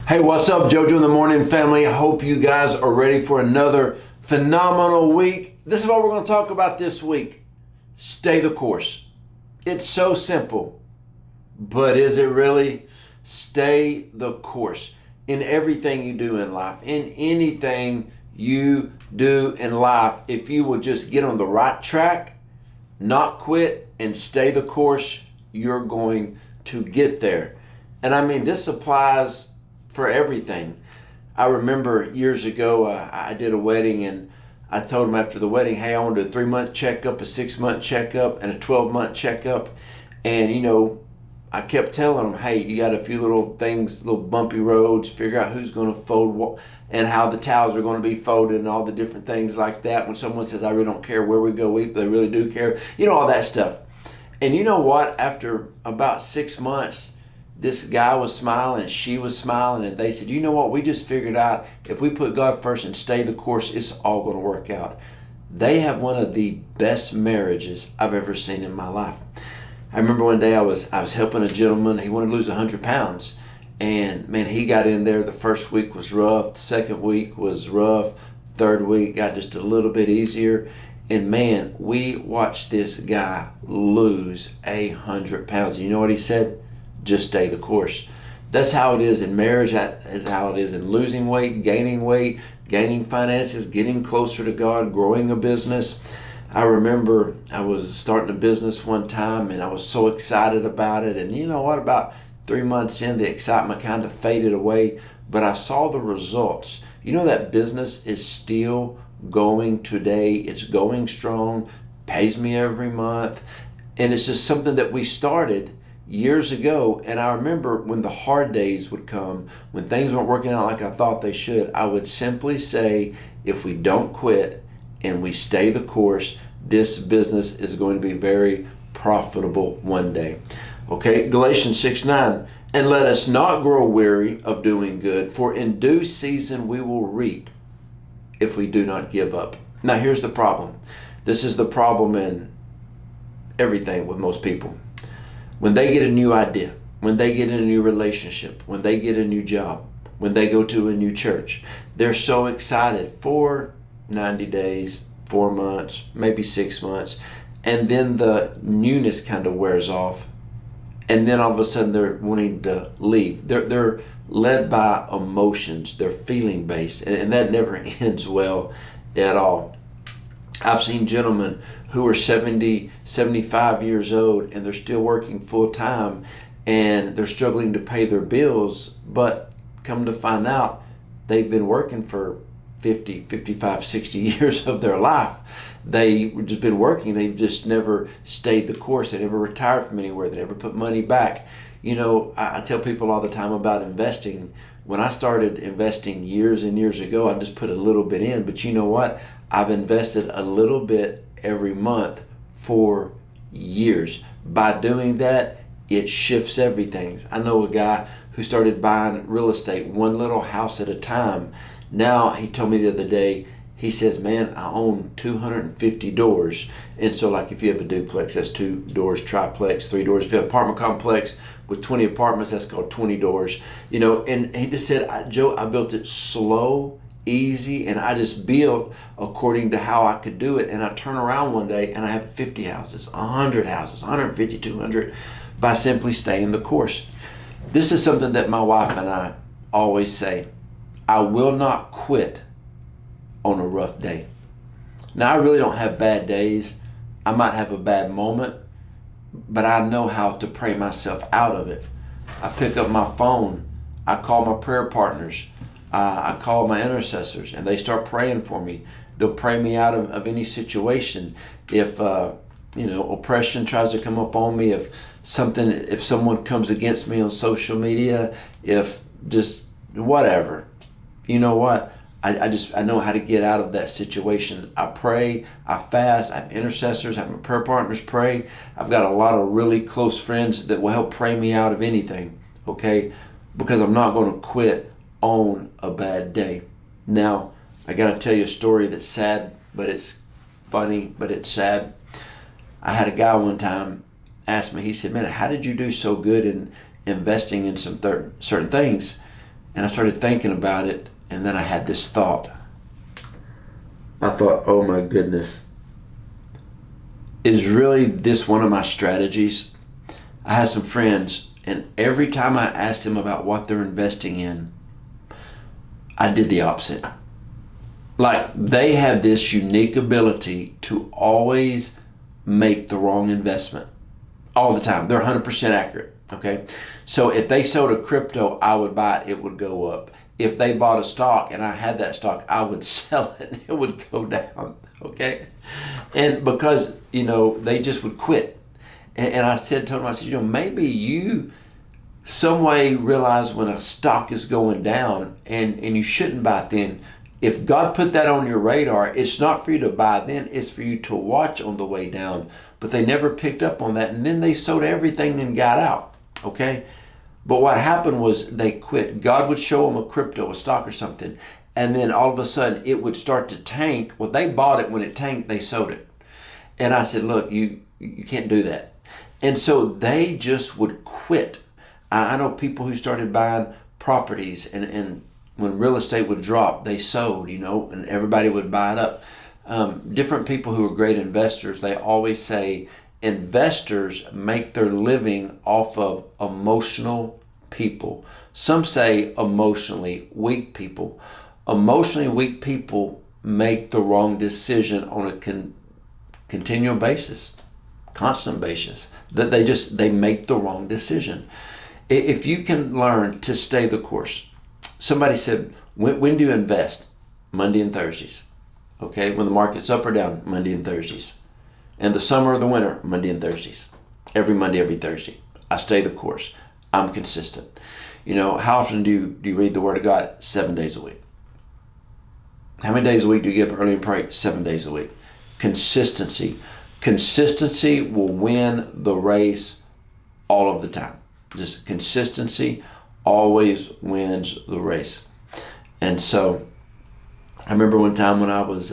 Hey, what's up, JoJo in the Morning family? I hope you guys are ready for another phenomenal week. This is what we're going to talk about this week. Stay the course. It's so simple, but is it really? Stay the course in everything you do in life, in anything you do in life. If you will just get on the right track, not quit, and stay the course, you're going to get there. And I mean, this applies for everything. I remember years ago, I did a wedding, and I told them after the wedding, hey, I want to do a 3-month checkup, a 6-month checkup, and a 12-month checkup. And I kept telling them, hey, you got a few little things, little bumpy roads, figure out who's going to fold what and how the towels are going to be folded and all the different things like that. When someone says, I really don't care where we go eat, but they really do care, all that stuff. And you know what? After about 6 months, this guy was smiling and she was smiling, and they said, you know what? We just figured out if we put God first and stay the course, it's all going to work out. They have one of the best marriages I've ever seen in my life. I remember one day I was helping a gentleman. He wanted to lose 100 pounds. And man, he got in there. The first week was rough. The second week was rough. Third week got just a little bit easier. And man, we watched this guy lose 100 pounds. And you know what he said? Just stay the course. That's how it is in marriage. That is how it is in losing weight, gaining finances, getting closer to God, growing a business. I remember I was starting a business one time and I was so excited about it. And you know what? About 3 months in, the excitement kind of faded away, but I saw the results. That business is still going today. It's going strong, pays me every month. And it's just something that we started years ago. And I remember when the hard days would come, when things weren't working out like I thought they should, I would simply say, if we don't quit and we stay the course, this business is going to be very profitable one day. Okay, Galatians 6:9, and let us not grow weary of doing good, for in due season we will reap if we do not give up. Now here's the problem. This is the problem in everything with most people. When they get a new idea, when they get in a new relationship, when they get a new job, when they go to a new church, they're so excited for 90 days, 4 months, maybe 6 months, and then the newness kind of wears off, and then all of a sudden they're wanting to leave. They're led by emotions. They're feeling based, and that never ends well at all. I've seen gentlemen who are 70, 75 years old, and they're still working full time, and they're struggling to pay their bills, but come to find out, they've been working for 50, 55, 60 years of their life. They've just been working. They've just never stayed the course. They never retired from anywhere. They never put money back. I tell people all the time about investing. When I started investing years and years ago, I just put a little bit in. But you know what? I've invested a little bit every month for years. By doing that, it shifts everything. I know a guy who started buying real estate, one little house at a time. Now, he told me the other day, he says, man, I own 250 doors. And so like if you have a duplex, that's 2 doors, triplex, 3 doors. If you have an apartment complex with 20 apartments, that's called 20 doors. And he just said, Joe, I built it slow, easy, and I just built according to how I could do it. And I turn around one day and I have 50 houses, 100 houses, 150, 200 by simply staying the course. This is something that my wife and I always say. I will not quit on a rough day. Now, I really don't have bad days. I might have a bad moment, but I know how to pray myself out of it. I pick up my phone. I call my prayer partners. I call my intercessors, and they start praying for me. They'll pray me out of any situation. If oppression tries to come up on me, if someone comes against me on social media, if just whatever, you know what? I know how to get out of that situation. I pray, I fast, I have intercessors, I have my prayer partners pray. I've got a lot of really close friends that will help pray me out of anything, okay? Because I'm not going to quit on a bad day. Now, I got to tell you a story that's sad, but it's funny, but it's sad. I had a guy one time ask me, he said, man, how did you do so good in investing in some certain things? And I started thinking about it, and then I had this thought. I thought, oh my goodness, is really this one of my strategies? I had some friends, and every time I asked them about what they're investing in, I did the opposite. Like, they have this unique ability to always make the wrong investment all the time. They're 100% accurate, okay? So if they sold a crypto, I would buy it, it would go up. If they bought a stock and I had that stock, I would sell it and it would go down, okay? And because, they just would quit. And I told them, I said, maybe you some way realize when a stock is going down and you shouldn't buy it then. If God put that on your radar, it's not for you to buy then, it's for you to watch on the way down. But they never picked up on that, and then they sold everything and got out, okay? But what happened was they quit. God would show them a crypto, a stock or something, and then all of a sudden it would start to tank. Well, they bought it when it tanked, they sold it. And I said, look, you can't do that. And so they just would quit. I know people who started buying properties, and when real estate would drop, they sold, and everybody would buy it up. Different people who are great investors, they always say investors make their living off of emotional people. Some say emotionally weak people. Emotionally weak people make the wrong decision on a continual basis, constant basis. That they make the wrong decision. If you can learn to stay the course. Somebody said, when do you invest? Monday and Thursdays. Okay, when the market's up or down, Monday and Thursdays. And the summer or the winter, Monday and Thursdays. Every Monday, every Thursday. I stay the course. I'm consistent. How often do you read the Word of God? 7 days a week. How many days a week do you get up early and pray? 7 days a week. Consistency. Consistency will win the race all of the time. Just consistency always wins the race. And so I remember one time when I was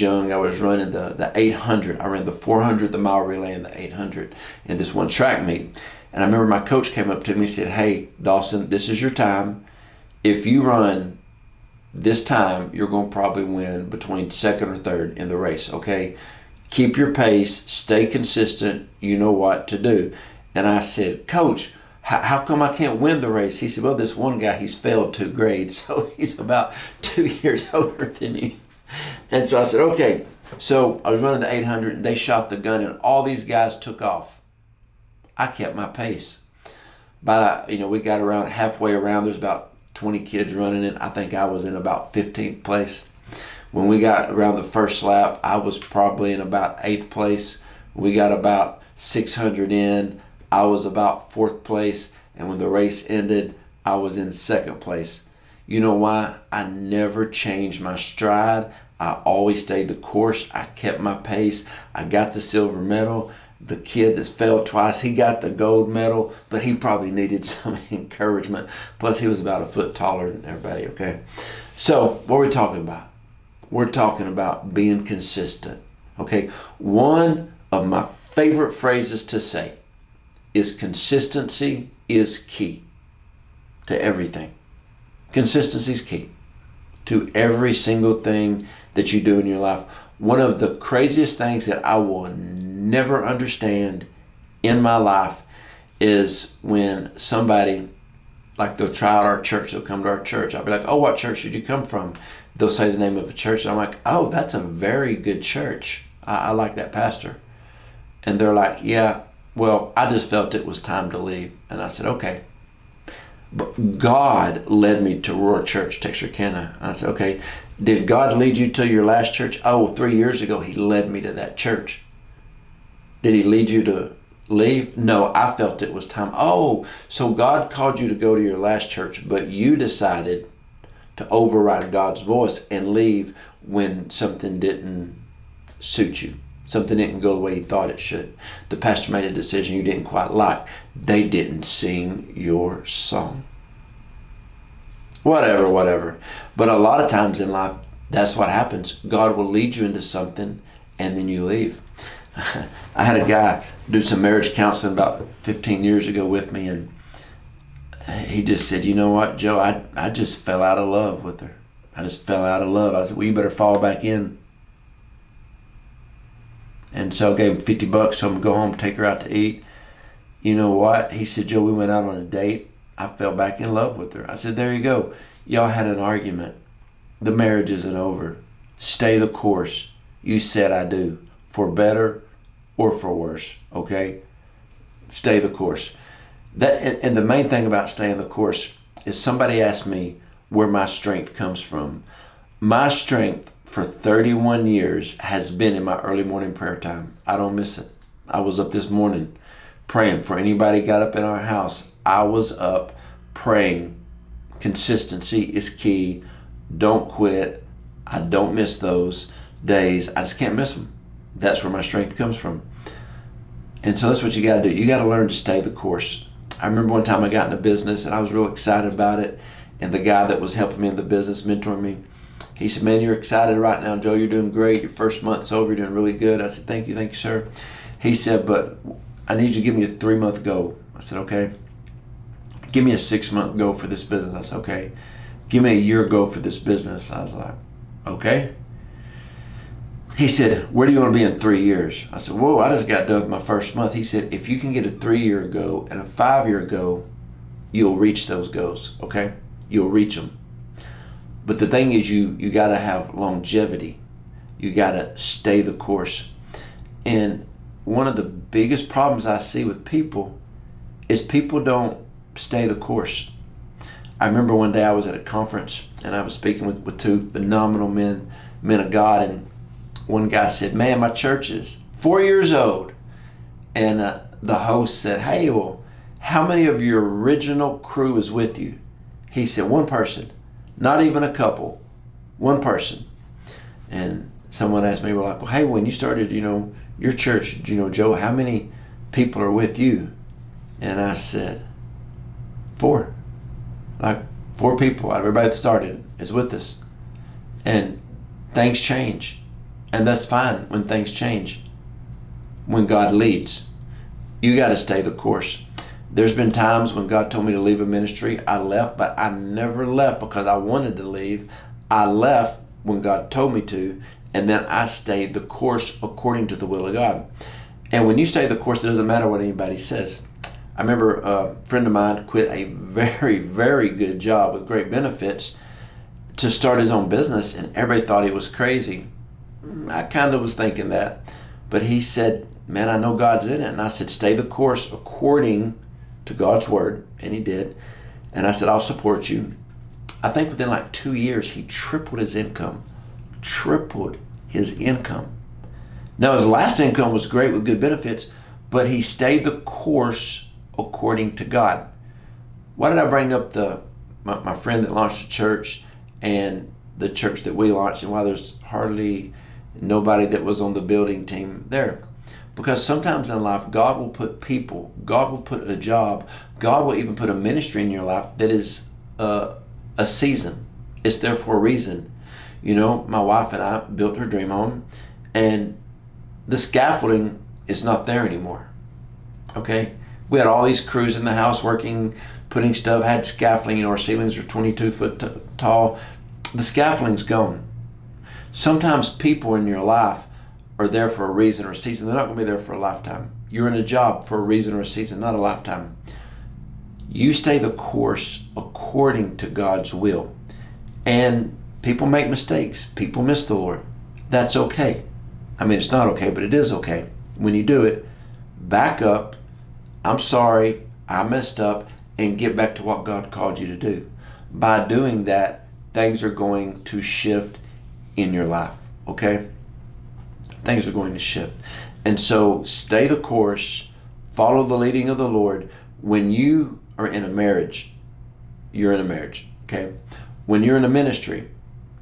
young, I was running the 800. I ran the 400, the mile relay, and the 800 in this one track meet. And I remember my coach came up to me and said, hey, Dawson, this is your time. If you run this time, you're going to probably win between second or third in the race, okay? Keep your pace, stay consistent, you know what to do. And I said, Coach, how come I can't win the race? He said, well, this one guy, he's failed 2 grades, so he's about 2 years older than you. And so I said, okay. So I was running the 800, and they shot the gun, and all these guys took off. I kept my pace. We got around halfway around, there's about 20 kids running it. I think I was in about 15th place. When we got around the first lap, I was probably in about 8th place. We got about 600 in. I was about 4th place. And when the race ended, I was in 2nd place. You know why? I never changed my stride. I always stayed the course. I kept my pace. I got the silver medal. The kid that's failed twice, he got the gold medal, but he probably needed some encouragement. Plus, he was about a foot taller than everybody, okay? So, what are we talking about? We're talking about being consistent, okay? One of my favorite phrases to say is consistency is key to everything. Consistency is key to every single thing that you do in your life. One of the craziest things that I will never understand in my life is when somebody, like they'll try out our church, they'll come to our church. I'll be like, oh, what church did you come from? They'll say the name of a church, and I'm like, oh, that's a very good church. I like that pastor. And they're like, yeah, well, I just felt it was time to leave. And I said, okay. But God led me to Roar Church, Texarkana. I said, okay, did God lead you to your last church? Oh, 3 years ago, he led me to that church. Did he lead you to leave? No, I felt it was time. Oh, so God called you to go to your last church, but you decided to override God's voice and leave when something didn't suit you. Something didn't go the way he thought it should. The pastor made a decision you didn't quite like. They didn't sing your song. Whatever. But a lot of times in life, that's what happens. God will lead you into something and then you leave. I had a guy do some marriage counseling about 15 years ago with me, and he just said, you know what, Joe, I just fell out of love with her. I just fell out of love. I said, well, you better fall back in. And so I gave him $50 so I'm going to go home, take her out to eat. You know what? He said, Joe, we went out on a date. I fell back in love with her. I said, there you go. Y'all had an argument. The marriage isn't over. Stay the course. You said I do. For better or for worse. Okay? Stay the course. And the main thing about staying the course is somebody asked me where my strength comes from. My strength for 31 years has been in my early morning prayer time. I don't miss it. I was up this morning praying for anybody got up in our house. I was up praying. Consistency is key. Don't quit. I don't miss those days. I just can't miss them. That's where my strength comes from. And so that's what you got to do. You got to learn to stay the course. I remember one time I got into business and I was real excited about it. And the guy that was helping me in the business, mentoring me, he said, man, you're excited right now, Joe. You're doing great. Your first month's over. You're doing really good. I said, thank you, sir. He said, but I need you to give me a 3-month goal. I said, okay. Give me a 6-month goal for this business. I said, okay. Give me a year goal for this business. I was like, okay. He said, where do you want to be in 3 years? I said, whoa, I just got done with my first month. He said, if you can get a 3-year goal and a 5-year goal, you'll reach those goals, okay? You'll reach them. But the thing is, you got to have longevity. You got to stay the course. And one of the biggest problems I see with people is people don't stay the course. I remember one day I was at a conference and I was speaking with 2 phenomenal men of God, and one guy said, man, my church is 4 years old. And the host said, hey, well, how many of your original crew is with you? He said, 1 person. Not even a couple. 1 person. And someone asked me, well, hey, when you started, your church, Joe, how many people are with you? And I said, 4. Like 4 people out of everybody that started is with us. And things change. And that's fine when things change. When God leads, you got to stay the course. There's been times when God told me to leave a ministry, I left, but I never left because I wanted to leave. I left when God told me to, and then I stayed the course according to the will of God. And when you stay the course, it doesn't matter what anybody says. I remember a friend of mine quit a very, very good job with great benefits to start his own business, and everybody thought he was crazy. I kind of was thinking that, but he said, man, I know God's in it. And I said, stay the course according to God's word. And he did. And I said, I'll support you. I think within like 2 years, he tripled his income. Now his last income was great with good benefits, but he stayed the course according to God. Why did I bring up my friend that launched the church and the church that we launched, and why there's hardly nobody that was on the building team there? Because sometimes in life, God will put people, God will put a job, God will even put a ministry in your life that is a season. It's there for a reason. My wife and I built her dream home, and the scaffolding is not there anymore. Okay? We had all these crews in the house working, putting stuff, had scaffolding, our ceilings are 22 foot tall. The scaffolding's gone. Sometimes people in your life are there for a reason or a season. They're not going to be there for a lifetime. You're in a job for a reason or a season, not a lifetime. You stay the course according to God's will. And people make mistakes. People miss the Lord. That's okay. I mean, it's not okay, but it is okay. When you do it, back up. I'm sorry, I messed up, and get back to what God called you to do. By doing that, things are going to shift in your life, okay? Things are going to shift. And so stay the course, follow the leading of the Lord. When you are in a marriage, you're in a marriage, okay? When you're in a ministry,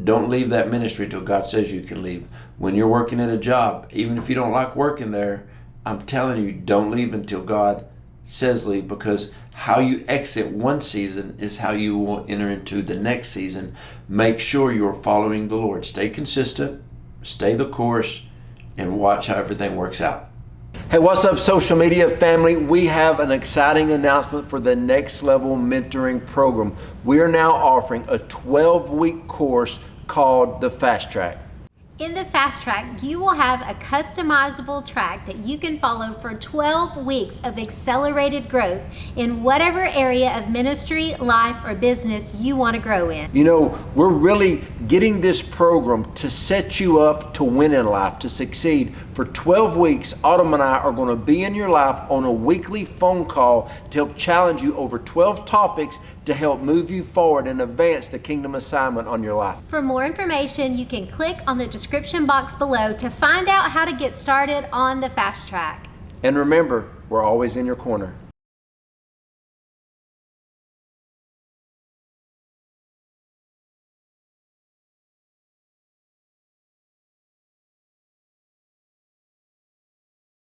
don't leave that ministry until God says you can leave. When you're working at a job, even if you don't like working there, I'm telling you, don't leave until God says leave, because how you exit one season is how you will enter into the next season. Make sure you're following the Lord. Stay consistent, stay the course, and watch how everything works out. Hey, what's up, social media family? We have an exciting announcement for the Next Level Mentoring Program. We are now offering a 12-week course called the Fast Track. In the Fast Track, you will have a customizable track that you can follow for 12 weeks of accelerated growth in whatever area of ministry, life, or business you want to grow in. You know, we're really getting this program to set you up to win in life, to succeed. For 12 weeks, Autumn and I are going to be in your life on a weekly phone call to help challenge you over 12 topics to help move you forward and advance the kingdom assignment on your life. For more information, you can click on the description box below to find out how to get started on the Fast Track. And remember, we're always in your corner.